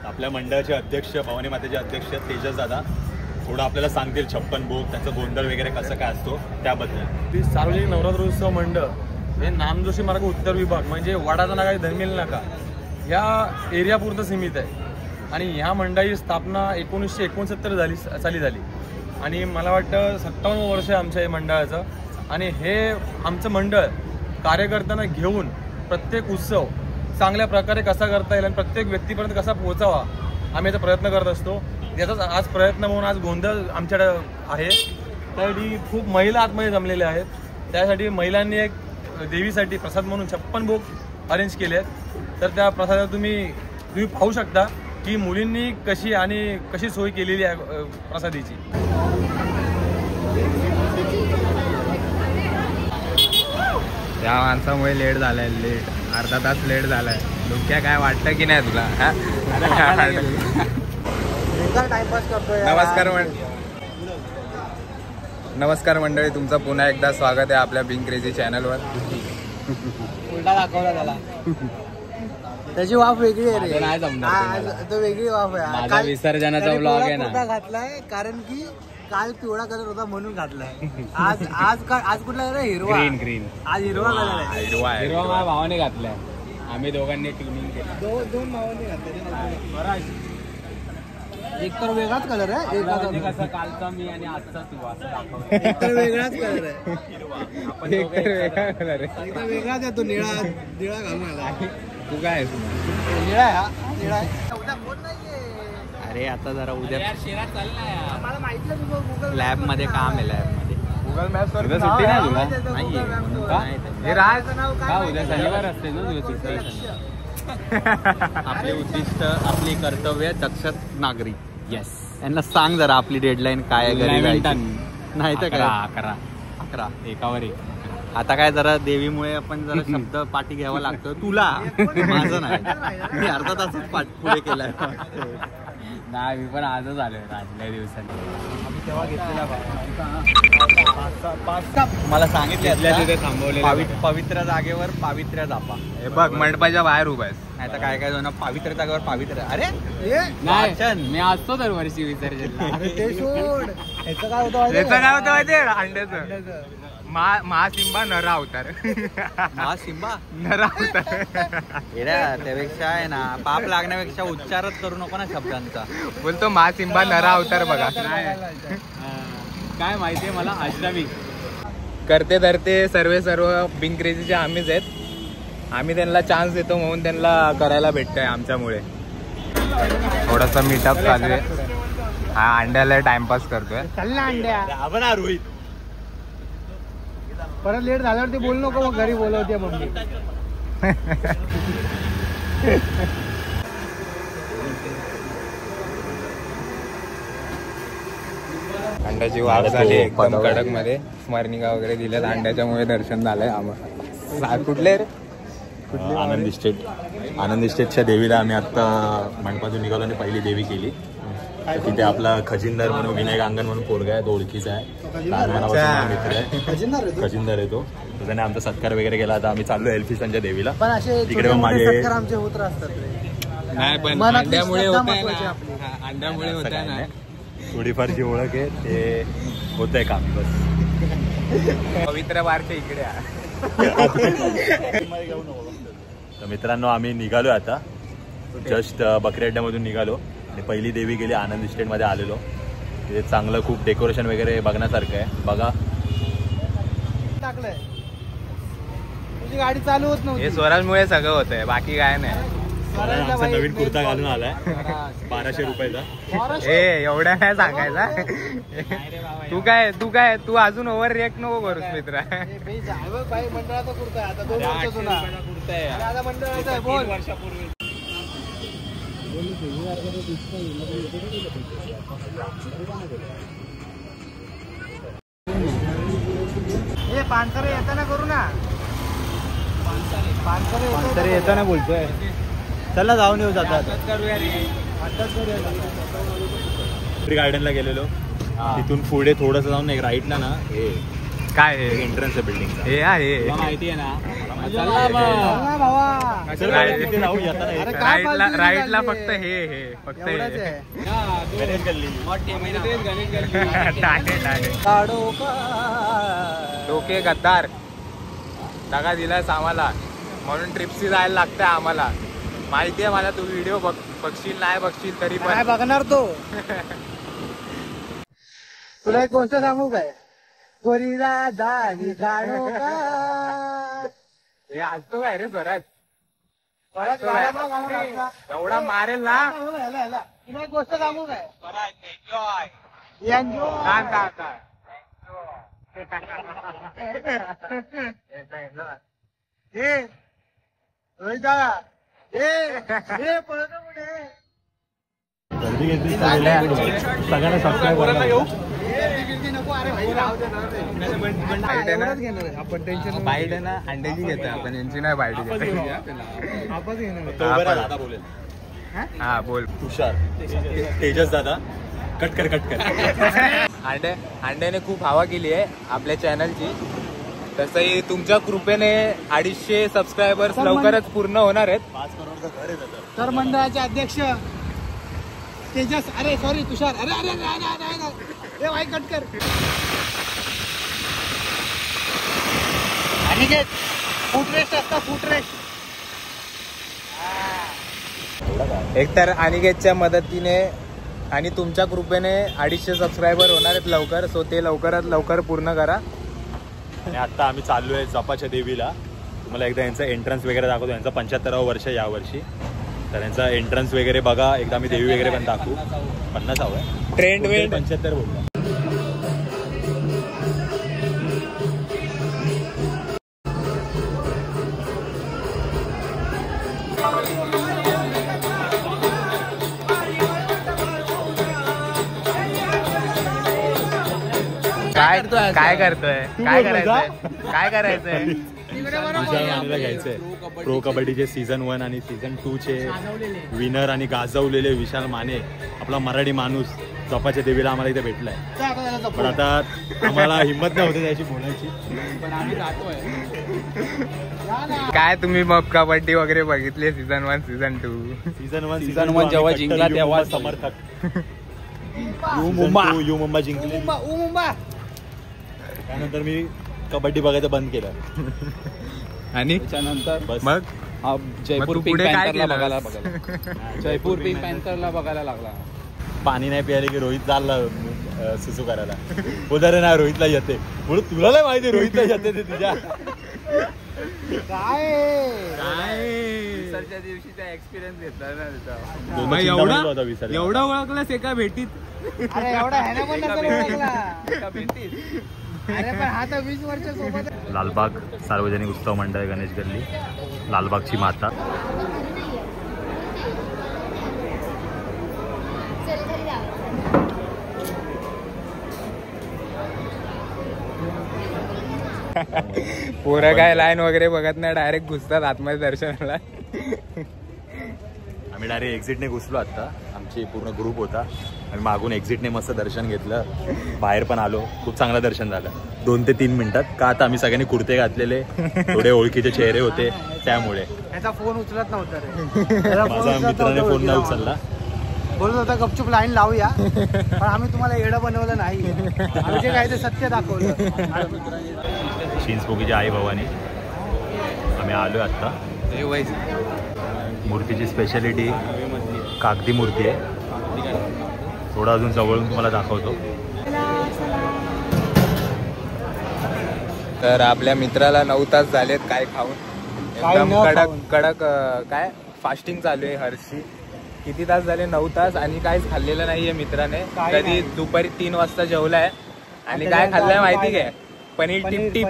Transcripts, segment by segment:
आपल्या मंडळाचे अध्यक्ष, भवानी मातेचे अध्यक्ष तेजस दादा थोडं आपल्याला सांगतील 56 भोग, त्यांचा गोंधळ वगैरे कसं काय असतो त्याबद्दल. ती सार्वजनिक नवरात्रोत्सव मंडळ हे नामजोशी मार्ग उत्तर विभाग म्हणजे वडाचा नाका धर्मेल नाका ह्या एरियापुरतं सीमित आहे. आणि ह्या मंडळाची स्थापना 1969 साली झाली आणि मला वाटतं 57 वर्ष आहे आमच्या या मंडळाचं. आणि हे आमचं मंडळ कार्यकर्त्यांना घेऊन प्रत्येक उत्सव चांगल्या प्रकारे कसा करता येईल आणि प्रत्येक व्यक्तीपर्यंत कसा पोहोचावा आम्ही याचा प्रयत्न करत असतो. याचाच आज प्रयत्न म्हणून आज गोंधळ आमच्याकडे आहे. त्यासाठी खूप महिला आतमध्ये जमलेल्या आहेत. त्यासाठी महिलांनी एक देवीसाठी प्रसाद म्हणून 56 भोग अरेंज केले आहेत. तर त्या प्रसादात तुम्ही पाहू शकता की मुलींनी कशी सोय केलेली आहे प्रसादीची. त्या माणसामुळे लेट झालाय, अर्धा तास लेट झालाय. डोक्या काय वाटतं की नाही तुला? नमस्कार मंडळी, तुमचं पुन्हा एकदा स्वागत आहे आपल्या बिंग क्रेझी चॅनलवर. उलटा दाखवला त्याला. त्याची वाफ वेगळी आहे रे. नाही जमणार तो वेगळी वाफ आहे. माझा विसर्जनाचा व्लॉग आहे ना. घातलाय कारण की काल पिवळा कलर होता म्हणून घातलाय. आज कुठला कलर? हिरवा. ग्रीन. आज हिरवा कलर आहे. हिरवा माझ्या भावाने घातलाय. आम्ही दोघांनी क्लिनिंग केलं. दोन भावांनी घातले. एक तर वेगळाच कलर आहे, कसं कालचा मी आणि आजचा तू असं दाखवलं. एक तर वेगळाच कलर आहे. एक तर वेगळा कलर आहे. एकदम वेगळाच आहे तो. निळा घालून आला. तू काय आहेस? निळा आहे. हा निळा आहे. अरे आता जरा उद्या लॅब मध्ये काम आहे. लॅब मध्ये गुगल मॅप उद्या सुट्टी नाही तुला? नाही. उद्या शनिवार असते ना तुझ्या सुट्टी. आपले उद्दिष्ट, आपली कर्तव्य दक्ष नागरिक. येस. यांना सांग जरा आपली डेडलाईन काय आहे. नाही तर काय 11 एकावर एक. आता काय जरा देवीमुळे आपण जरा शब्द पाठी घ्यावा लागतो तुला. माझं नाही, मी अर्धा तासच पाठ पुढे केलाय. नाही, मी पण आजच आलोय आदल्या दिवसांनी. तेव्हा घेतलेला मला सांगितलं पवित्र जागेवर पावित्र्य जापा. हे बघ, मंडपाच्या बाहेर उभा आहेस. नाही तर काय काय जण पवित्र जागेवर पावित्र्य. अरे नाही, मी असतो दरवर्षी विसर्जनला. ते सोड. ह्याचं काय होतं माहिती? अंड्याचं. महासिंबा नरा अवतार. महासिंबा नरा अवतार. त्यापेक्षा आहे ना, पाप लागण्यापेक्षा उच्चारच करू नको ना शब्दांचा. बोलतो महासिंबा नरा अवतार. बघा काय माहितीये मला. अष्टमी करते धरते सर्व बिंग क्रेझीचे आम्हीच आहेत. आम्ही त्यांना चान्स देतो म्हणून त्यांना करायला भेटतंय आमच्यामुळे. थोडासा मीटअप चालू आहे. हा अंड्याला टाइमपास करतोय. चल ना अंड्या. रोहित परत लेट झाल्यावर ते बोल नको, मग घरी बोलवते मम्मी. अंड्याची वाढ झाली एकदम कडक मध्ये. स्मरणिका वगैरे दिल्यात. अंड्याच्यामुळे दर्शन झालंय आम्हाला. कुठले रे? आनंद इस्टेटच्या देवीला आम्ही आता मंडपातून निघालो आणि पहिली देवी केली. तिथे आपला खजिनदार म्हणून विनायक अंगण म्हणून पोरगा आहे, तो ओळखीचा आहे, मित्र आहे. खजिनदार आहे तो. त्याने आमचा सत्कार वगैरे केला. आता आम्ही चाललो एल्फिसनच्या देवीला. तिकडे माझे आमचे होत असतात. नाही पण अंड्यामुळे होत आहे. थोडीफार जी ओळख आहे ते होत आहे काम. बस पवित्र बारके इकडे. तर मित्रांनो, आम्ही निघालो आता. जस्ट बकरी अड्ड्यामधून निघालो आणि पहिली देवी गेली. आनंद इस्टेटमध्ये आलेलो. तिथे चांगलं खूप डेकोरेशन वगैरे बघण्यासारखं आहे. बघा, टाकलंय. तुझी गाडी चालू होत नव्हती. हे स्वराजमुळे सगळं होतंय, बाकी काय नाही. नवीन कुर्ता घालून आलाय 1200 रुपयाचा. एवढ्या नाही सांगायचा. तू अजून ओव्हर रिएक्ट नको करूस मित्रा. मंडळाचा कुर्ता आहे आता. 2 वर्ष जुना आता मंडळाचा आहे. बोल. हे पानसरे येताना करू ना. पानसरे येताना बोलतोय. चला जाऊन येऊ. जातात गार्डनला गेलेलो. तिथून पुढे थोडंसं जाऊन एक राईटला ना हे काय एंट्रन्स आहे बिल्डिंग. हे आहे माहिती आहे ना. राईटला फक्त हे फक्त गणेश गल्ली डोके गद्दार दगा दिलास आम्हाला म्हणून ट्रिपशी जायला लागतंय आम्हाला. माहितीये मला तू व्हिडिओ बघशील नाही बघशील तरी पण बघणार तो. तुला एक गोष्ट सांगू काय, गोरीला दाढी काढू का हे असतो काय रे परत एवढा मारेल ना. तुला एक गोष्ट सांगू काय, गर्दी घेतली सगळ्यांना सबस्क्राईब करायला घेऊ. आपण टेन्शन बाईट आहे ना अंड्याची घेतोय आपण, यांची नाही बाईट घेतोय. हा बोल. तुषार तेजस दादा कट कर अंड्याने खूप हवा केली आहे आपल्या चॅनलची. तसंही तुमच्या कृपेने 250 सबस्क्रायबर्स लवकरच पूर्ण होणार आहेत. 5 करोडचं घर आहे दादा. तर मंडळाचे अध्यक्ष तेजस, अरे सॉरी तुषार, अरे अरे नाही वाई कट कर. अनिकेत फुटरेस्ट असता फुटरेस्ट. एकतर अनिकेतच्या मदतीने आणि तुमच्या कृपेने 250 सबस्क्रायबर होणार आहेत लवकर. सो ते लवकरात लवकर पूर्ण करा. आणि आता आम्ही चाललोय जपाच्या देवीला. तुम्हाला एकदा यांचा एंट्रन्स वगैरे दाखवतो. यांचं 75वं वर्ष यावर्षी. तर यांचा एंट्रन्स वगैरे बघा. एकदा आम्ही देवी वगैरे पण दाखवू. 50 हवं ट्रेंड वेंड 75 बोलतो. काय करायचंय घ्यायचंय. प्रो कबड्डीचे सीझन 1 आणि सीझन 2 चे विनर आणि गाजवलेले विशाल माने, आपला मराठी माणूस जपाच्या देवीला आम्हाला इथे भेटलाय. पण आता आम्हाला हिंमत नाही होते त्याची बोलायची. काय तुम्ही मग कबड्डी वगैरे बघितले सीझन 1 सीझन 2? सीझन 1 जेव्हा जिंकला तेव्हा समर्थक यू मुंबा जिंकले. त्यानंतर मी कबड्डी बघायचं बंद केलं. आणि त्याच्यानंतर मग जयपूर पिंक पॅन्थरला बघायला जयपूर पिंक पॅन्थरला बघायला लागला. पाणी नाही प्यायले की रोहित चालला सुसू करायला. उदाहरण नाही रोहितला येते म्हणून तुला नाही माहिती रोहितला येते ते तुझ्या काय विसर्च्या दिवशीचा एक्सपिरियन्स घेतला ना. एवढा ओळखलास एका भेटीत. अरे एवढा ह्याने पण नसेल ओळखला. अरे पण हा तर 20 वर्षासोबत. लालबाग सार्वजनिक उत्सव मंडळ गणेश गल्ली, लालबागची माता. पोरं काय लाईन वगैरे बघत नाही, डायरेक्ट घुसतात आतमध्ये दर्शनाला. आम्ही डायरेक्ट एक्झिटने घुसलो. आता आमची पूर्ण ग्रुप होता आणि मागून एक्झिटने मस्त दर्शन घेतलं. बाहेर पण आलो. खूप चांगलं दर्शन झालं 2 ते 3 मिनिटात. का आता आम्ही सगळ्यांनी कुर्ते घातलेले, थोडे ओळखीचे चेहरे होते त्यामुळे. त्याचा फोन उचलत नव्हता रे. माझा मित्राने फोन नाही उचलला. बोलत होता गपचूप लाईन लावूया, पण आम्ही तुम्हाला येडं बनवलं नाही. आम्ही जे काय ते सत्य दाखवलं. चिंचपोकीची आई भवानी आम्ही आलोय आता. मूर्तीची स्पेशालिटी कागदी मूर्ती आहे. थोडं अजून जवळून तुम्हाला दाखवतो. तर आपल्या मित्राला 9 तास झालेत काय खाऊन. एकदम कडक काय फास्टिंग चालू आहे हर्षी. किती तास झाले? 9 तास. आणि काहीच खाल्लेलं नाहीये मित्राने. कधी दुपारी 3 वाजता जेवलाय आणि काय खाल्लंय माहिती काय? पनीर टिपटिप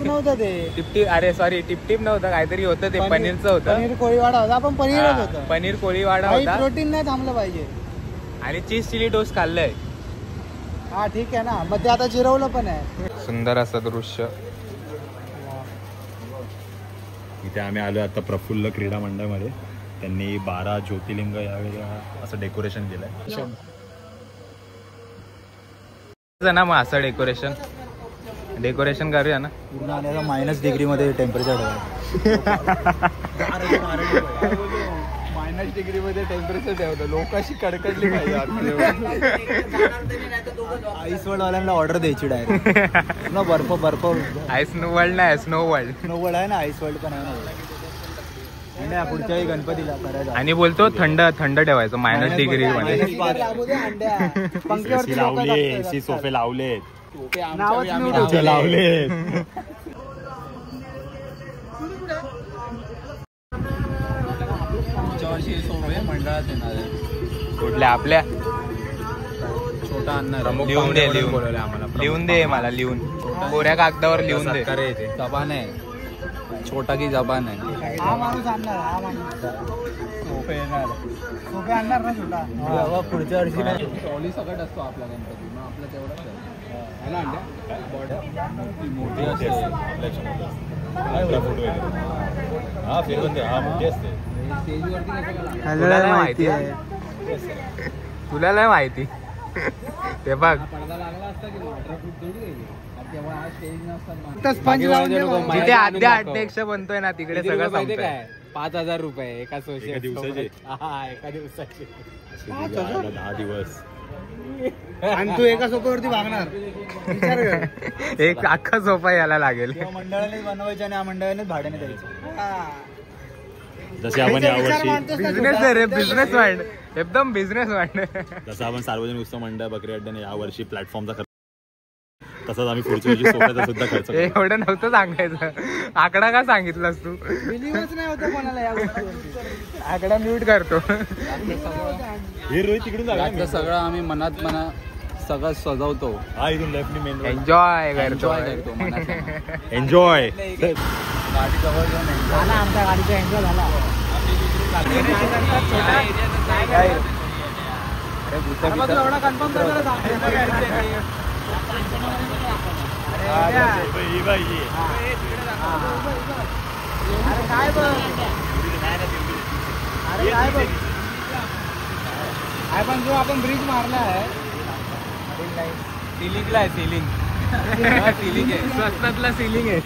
नव्हतं ते. टिपटिप, अरे सॉरी टिपटिप नव्हतं, काहीतरी होतं ते पनीरचं होतं. पनीर कोळीवाडा होता. आपण पनीरच होतं. पनीर कोळीवाडा होता. प्रोटीन नाही थांबलं पाहिजे. आणि चीज चिली टोस्ट खाल्लंय. हा ठीक आहे ना, मग ते आता जिरवलं पण आहे. सुंदर असं दृश्य. इथे आम्ही आलो आता प्रफुल्ल क्रीडा मंडळमध्ये. त्यांनी 12 ज्योतिर्लिंग यावेळेला असं डेकोरेशन केलंय ना. मग असं डेकोरेशन डेकोरेशन करूया ना पूर्ण आल्याला -डिग्री मध्ये टेम्परेचर -डिग्री मध्ये टेम्परेचर ठेवतो. लोकांशी कडकडली पाहिजे. आईस वर्ल्ड वाल्यांना ऑर्डर द्यायची डायरेक्ट ना. बर्फ आईस वर्ल्ड नाही, स्नो वर्ल्ड आहे ना. आईस वर्ल्ड पण आहे ना. पुढच्या गणपतीला करायचं. आणि बोलतो थंड ठेवायचं -डिग्री मध्ये. एसी लावले, एसी सोफे लावले, मंडळात येणार आहे. कुठल्या आपल्या छोटा आणणार लिहून दे. लिहून दे मला. लिहून कोऱ्या कागदावर लिहून दे. जबान आहे. छोटा की जबान आहे. हा माणूस आणणार. सोफे आणणार ना छोटा. पुढच्या वर्षी नाही. ट्रॉली सगळं असतो आपला गणपती. मग आपला तेवढाच आहे ना. अंड्या मोठी असते. तुला नाही माहिती. ते बघ तिथे आद्या अध्यक्ष बनतोय ना तिकडे सगळं माहिती काय. 5,000 रुपये एका एका दिवसाचे. एका दिवसाचे 10 दिवस. आणि तू एका सोफ्यावरती भागणार. विचार कर. एक अख्खा सोफा यायला लागेल. मंडळाने बनवायचं आणि या मंडळाने भाड्याने द्यायचं. जसे आपण यावर्षी बिझनेस आहे रे. Business mind. एकदम बिझनेस माइंड. जसं आपण सार्वजनिक उत्सव मंडळ बकरी अड्ड्याने यावर्षी प्लॅटफॉर्मचा खर्च, तसंच आम्ही पुढच्या वर्षी सोफ्याचा सुद्धा खर्च. एवढं नव्हतं सांगायचं. आकडा का सांगितलास तू. बिलीव्हच नाही होतं कोणाला या गोष्टीवरती. आकडा म्यूट करतो. हे रोहित तिकडून जागा सगळं आम्ही मनात सगळं सजवतो. हा इथून लेफ्ट मेन एन्जॉय करतो. एन्जॉय. गाडी जवळ घेऊन झाला. आमच्या गाडीचा एन्जॉय झाला. पण जो आपण ब्रिज मारला आहे सिलिंगला आहे. सिलिंग आहे. स्वस्तातला सिलिंग आहे.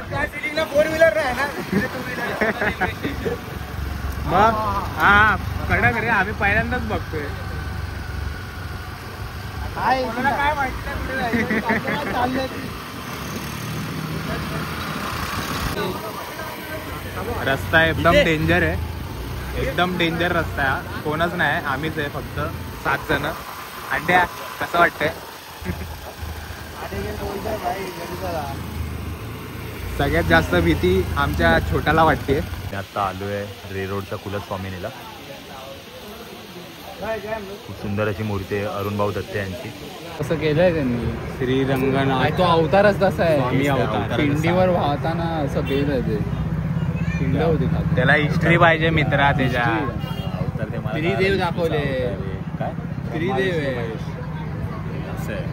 त्या सिलिंगला 4 व्हीलर आहे ना. मग हा कडक रे. आम्ही पहिल्यांदाच बघतोय. काय माहिती चाललंय. रस्ता एकदम डेंजर आहे. एकदम डेंजर रस्ता आहे. कोणच नाही. आम्हीच आहे फक्त 7 जण. अंड्या कसं वाटतंय. सगळ्यात जास्त भीती आमच्या छोट्याला वाटते. मी आता आलोय रे रोडच्या कुलस्वामिनीला. खूप सुंदर अशी मूर्ती आहे अरुण भाऊ दत्ते यांची. कसं केलंय त्यांनी. श्रीरंगनाथ. तो अवतारच तसा आहे. पिंडीवर वाहताना असं बेल आहे ते. पिंड होती. त्याला हिस्ट्री पाहिजे मित्रा. त्याच्या त्रिदेव दाखवले. काय त्रिदेव आहे. असं आहे.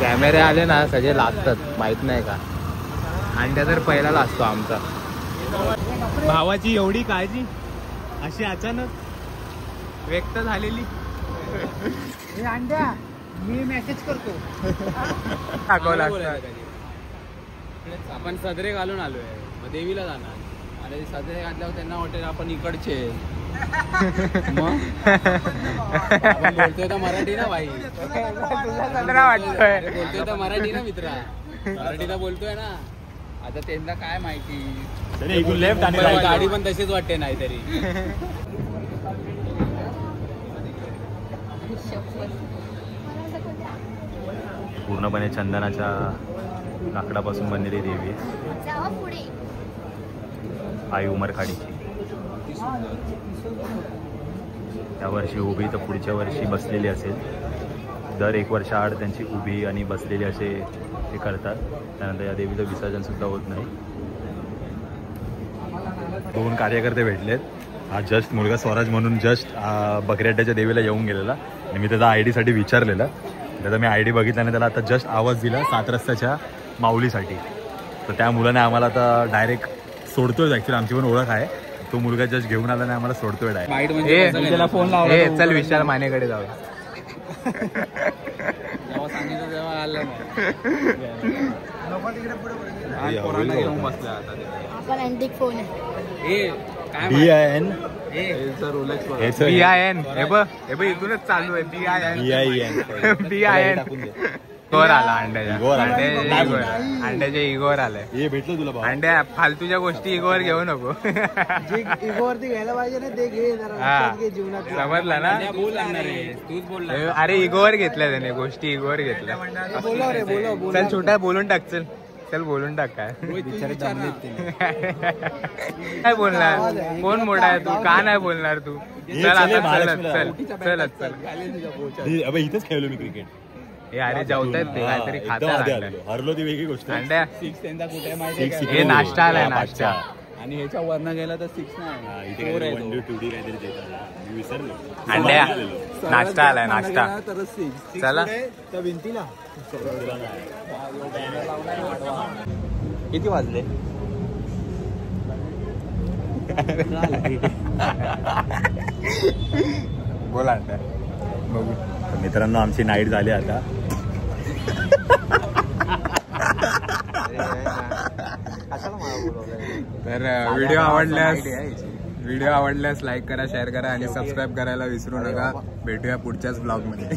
कॅमेरे आले ना सगळे लागतात. माहित नाही का. अंड्या तर पहिला लागतो आमचा. भावाची एवढी काळजी अशी अचानक व्यक्त झालेली. अंड्या मी मेसेज करतो. आपण सदरे घालून आलोय. मग देवीला जाणार. आणि सदरे घातल्यावर त्यांना वाटेल आपण इकडचे. मग आपण बोलतोय तर मराठी ना भाई. वाटतोय बोलतोय तर मराठी ना मित्रा. मराठीला बोलतोय ना. आता त्यांना काय माहिती. लेफ्ट आणि गाडी पण तशीच वाटते नाही तरी. पूर्णपणे चंदनाच्या लाकडापासून बनलेली देवी आई उमरखाडीची. या वर्षी उभी तर पुढच्या वर्षी बसलेली असेल. दर 1 वर्षाआड त्यांची उभी आणि बसलेली असे हे करतात. त्यानंतर या देवीचं विसर्जन सुद्धा होत नाही. 2 कार्यकर्ते भेटलेत. हा जस्ट मुलगा स्वराज म्हणून जस्ट बकरी अड्ड्याच्या देवीला येऊन गेलेला. आणि मी त्याचा ID साठी विचारलेलं. त्याचा मी ID बघितल्याने त्याला आता जस्ट आवाज दिला 7 रस्त्याच्या माऊलीसाठी. तर त्या मुलाने आम्हाला आता डायरेक्ट सोडतोय ऍक्च्युली, आमची पण ओळख आहे. तो मुलगा जस्ट घेऊन आला नाही आम्हाला, सोडतोय डायरेक्ट. वाईट म्हणजे त्याला फोन लावला, चल विशाल मानेकडे जाऊ. जेव्हा सांगितलं तेव्हा आलं नाही. पोरांना घेऊन बसला आता आपण अँटिक फोन आहे. BIN BIN हे बघ इथूनच चालू आहे. BIN इगोर आला अंड्याच्या इगोर आलाय. हे भेटलं तुला भाऊ? अंड्या फालतूच्या गोष्टी इगोवर घेऊ नको. इगोवरती घ्यायला पाहिजे ना, ते घे जरा जीवनात. समजला ना? बोल लागणार आहे, तूच बोल. अरे इगोवर घेतल्या त्याने गोष्टी, इगोवर घेतल्या. बोला रे, बोला. चल छोटा बोलून टाक, चल बोलून टाक. काय काय बोलणार? कोण मोठा आहे तू? का नाही बोलणार तू? चल आता चल. अबे इथेच खेळलो मी क्रिकेट. हे अरे जेवतायत ते, काहीतरी खातात. हरलो ती वेगळी गोष्ट. अंड्या सिक्स त्यांचा कुठे आहे माहिती आहे हे नाश्ता आलाय, नाश्ता. आणि ह्याच्या वरनं गेला तर सिक्स नाही. इथे 1D 2D काहीतरी देतात, मी विसरलो. अंड्या नाश्ता आलाय, नाश्ता. तर सिक्स. चला त्या भिंतीला किती वाजले? बोला अंड्या. बघू मित्रांनो, आमची नाईट झाली आता. तर व्हिडिओ आवडल्यास लाईक करा, शेअर करा आणि सबस्क्राईब करायला विसरू नका. भेटूया पुढच्याच ब्लॉग मध्ये.